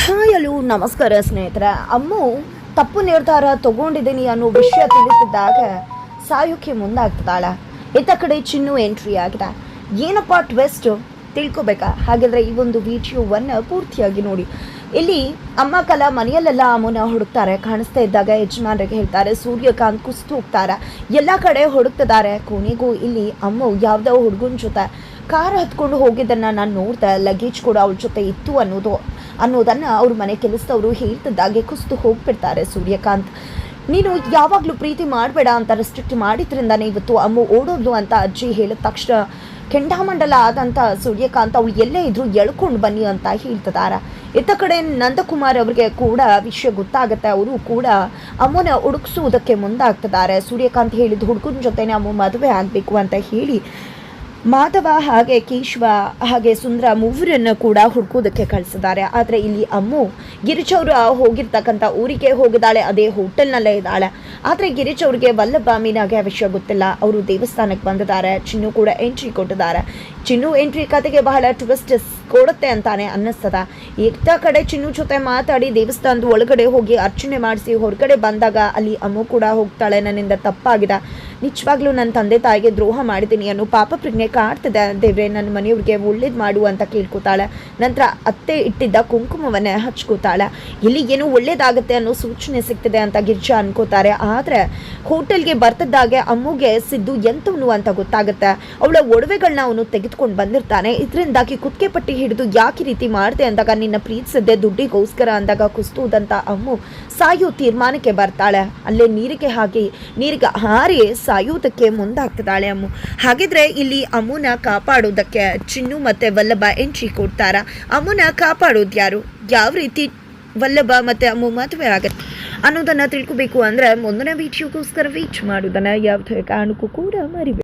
Hi hello ನಮಸ್ಕಾರ ಸ್ನೇಹಿತರೆ. ಅಮ್ಮು ತಪ್ಪು ನಿರ್ಧಾರ ತಗೊಂಡಿದ್ದೀನಿ ಅನ್ನೋ ವಿಷಯ ತಿಳಿಸಿದ್ದಾಗ ಸಾಯೋಕ್ಕೆ ಮುಂದಾಗ್ತದಾಳ. ಇತ್ತ ಕಡೆ ಚಿನ್ನು ಎಂಟ್ರಿ ಆಗಿದೆ. ಏನಪ್ಪ ಟ್ವಿಸ್ಟ್ ತಿಳ್ಕೊಬೇಕಾ? ಹಾಗಾದರೆ ಈ ಒಂದು ವಿಡಿಯೋವನ್ನು ಪೂರ್ತಿಯಾಗಿ ನೋಡಿ. ಇಲ್ಲಿ ಅಮ್ಮ ಕಲಾ ಮನೆಯಲ್ಲೆಲ್ಲ ಅಮ್ಮನ ಹುಡುಕ್ತಾರೆ. ಕಾಣಿಸ್ತಾ ಇದ್ದಾಗ ಯಜಮಾನ್ರಿಗೆ ಹೇಳ್ತಾರೆ, ಸೂರ್ಯಕಾಂತ್ ಕುಸ್ತು ಹೋಗ್ತಾರೆ, ಎಲ್ಲ ಕಡೆ ಹುಡುಕ್ತಿದ್ದಾರೆ. ಕೊನೆಗೂ ಇಲ್ಲಿ ಅಮ್ಮ ಯಾವುದೋ ಹುಡುಗನ ಜೊತೆ ಕಾರ್ ಹತ್ಕೊಂಡು ಹೋಗಿದ್ದನ್ನು ನಾನು ನೋಡಿದೆ. ಲಗೇಜ್ ಕೂಡ ಅವಳ ಜೊತೆ ಇತ್ತು ಅನ್ನೋದನ್ನು ಅವ್ರ ಮನೆ ಕೆಲಸದವರು ಹೇಳ್ತಿದ್ದಾಗೆ ಕುಸ್ತು ಹೋಗ್ಬಿಡ್ತಾರೆ. ಸೂರ್ಯಕಾಂತ್, ನೀನು ಯಾವಾಗಲೂ ಪ್ರೀತಿ ಮಾಡಬೇಡ ಅಂತ ರೆಸ್ಟ್ರಿಕ್ಟ್ ಮಾಡಿದ್ರಿಂದಾನೆ ಇವತ್ತು ಅಮ್ಮ ಓಡೋದು ಅಂತ ಅಜ್ಜಿ ಹೇಳಿದ ತಕ್ಷಣ ಕೆಂಡಾಮಂಡಲ ಆದಂಥ ಸೂರ್ಯಕಾಂತ್ ಅವಳು ಎಲ್ಲೇ ಇದ್ರು ಎಳ್ಕೊಂಡು ಬನ್ನಿ ಅಂತ ಹೇಳ್ತಿದ್ದಾರೆ. ಇತ್ತ ಕಡೆ ನಂದಕುಮಾರ್ ಅವರಿಗೆ ಕೂಡ ವಿಷಯ ಗೊತ್ತಾಗುತ್ತೆ. ಅವರು ಕೂಡ ಅಮ್ಮನ ಹುಡುಕಿಸುವುದಕ್ಕೆ ಮುಂದಾಗ್ತಿದ್ದಾರೆ. ಸೂರ್ಯಕಾಂತ್ ಹೇಳಿದ ಹುಡುಗನ ಜೊತೆನೇ ಅಮ್ಮ ಮದುವೆ ಆಗಬೇಕು ಅಂತ ಹೇಳಿ ಮಾಧವ ಹಾಗೆ ಕೇಶವ ಹಾಗೆ ಸುಂದರ ಮೂವರನ್ನು ಕೂಡ ಹುಡುಕೋದಕ್ಕೆ ಕಳಿಸಿದ್ದಾರೆ. ಆದರೆ ಇಲ್ಲಿ ಅಮ್ಮು ಗಿರೀಶ್ ಅವರು ಹೋಗಿರ್ತಕ್ಕಂಥ ಊರಿಗೆ ಹೋಗಿದ್ದಾಳೆ, ಅದೇ ಹೋಟೆಲ್ನಲ್ಲೇ ಇದ್ದಾಳೆ. ಆದರೆ ಗಿರೀಶ್ ಅವ್ರಿಗೆ ವಲ್ಲಭ ಮೀನಾಗೆ ಆ ವಿಷಯ ಗೊತ್ತಿಲ್ಲ. ಅವರು ದೇವಸ್ಥಾನಕ್ಕೆ ಬಂದಿದ್ದಾರೆ. ಚಿನ್ನು ಕೂಡ ಎಂಟ್ರಿ ಕೊಟ್ಟಿದ್ದಾರೆ. ಚಿನ್ನು ಎಂಟ್ರಿ ಕತೆಗೆ ಬಹಳ ಟ್ವಿಸ್ಟ್ ಕೊಡುತ್ತೆ ಅಂತಾನೆ ಅನ್ನಿಸ್ತದ. ಇತ್ತ ಕಡೆ ಚಿನ್ನು ಜೊತೆ ಮಾತಾಡಿ ದೇವಸ್ಥಾನದ ಒಳಗಡೆ ಹೋಗಿ ಅರ್ಚನೆ ಮಾಡಿಸಿ ಹೊರಗಡೆ ಬಂದಾಗ ಅಲ್ಲಿ ಅಮ್ಮು ಕೂಡ ಹೋಗ್ತಾಳೆ. ನನ್ನಿಂದ ತಪ್ಪಾಗಿದೆ, ನಿಜವಾಗ್ಲೂ ನನ್ನ ತಂದೆ ತಾಯಿಗೆ ದ್ರೋಹ ಮಾಡಿದ್ದೀನಿ ಅನ್ನೋ ಪಾಪ ಪ್ರಜ್ಞೆ ಕಾಡ್ತಿದೆ. ದೇವ್ರೆ, ನನ್ನ ಮನೆಯವ್ರಿಗೆ ಒಳ್ಳೇದು ಮಾಡು ಅಂತ ಕೇಳ್ಕೊತಾಳೆ. ನಂತರ ಅತ್ತೆ ಇಟ್ಟಿದ್ದ ಕುಂಕುಮವನ್ನೇ ಹಚ್ಕೋತಾಳೆ. ಇಲ್ಲಿ ಏನೋ ಒಳ್ಳೇದಾಗುತ್ತೆ ಅನ್ನೋ ಸೂಚನೆ ಸಿಗ್ತಿದೆ ಅಂತ ಗಿರ್ಜಾ ಅನ್ಕೋತಾರೆ. ಆದರೆ ಹೋಟೆಲ್ಗೆ ಬರ್ತಿದ್ದಾಗೆ ಅಮ್ಮುಗೆ ಸಿದ್ದು ಎಂತವನು ಅಂತ ಗೊತ್ತಾಗುತ್ತೆ. ಅವಳ ಒಡವೆಗಳನ್ನ ಅವನು ತೆಗೆದುಕೊಂಡು ಬಂದಿರ್ತಾನೆ. ಇದರಿಂದಾಗಿ ಕುತ್ತಿಗೆ ಪಟ್ಟಿ ಹಿಡಿದು ಯಾಕೆ ರೀತಿ ಮಾಡಿದೆ ಅಂದಾಗ ನಿನ್ನ ಪ್ರೀತಿಸಿದ್ದೆ ದುಡ್ಡಿಗೋಸ್ಕರ ಅಂದಾಗ ಕುಸ್ತುದಂತ ಅಮ್ಮು ಸಾಯೋ ತೀರ್ಮಾನಕ್ಕೆ ಬರ್ತಾಳೆ. ಅಲ್ಲೇ ನೀರಿಗೆ ಹಾರಿ ಸಾಯುವುದಕ್ಕೆ ಮುಂದಾಗ್ತಿದ್ದಾಳೆ ಅಮ್ಮು. ಹಾಗಿದ್ರೆ ಇಲ್ಲಿ ಅಮ್ಮನ ಕಾಪಾಡೋದಕ್ಕೆ ಚಿನ್ನು ಮತ್ತೆ ವಲ್ಲಭ ಎಂಟ್ರಿ ಕೊಡ್ತಾರ. ಅಮ್ಮನ ಕಾಪಾಡೋದು ಯಾರು, ಯಾವ ರೀತಿ ವಲ್ಲಭ ಮತ್ತೆ ಅಮ್ಮು ಮದುವೆ ಆಗತ್ತೆ ಅನ್ನೋದನ್ನ ತಿಳ್ಕೊಬೇಕು ಅಂದ್ರೆ ಮುಂದಿನ ವಿಡಿಯೋಗೋಸ್ಕರ ವೇಟ್ ಮಾಡೋದನ್ನ ಯಾವುದೇ ಕಾರಣಕ್ಕೂ ಕೂಡ ಮರಿಬೇಡಿ.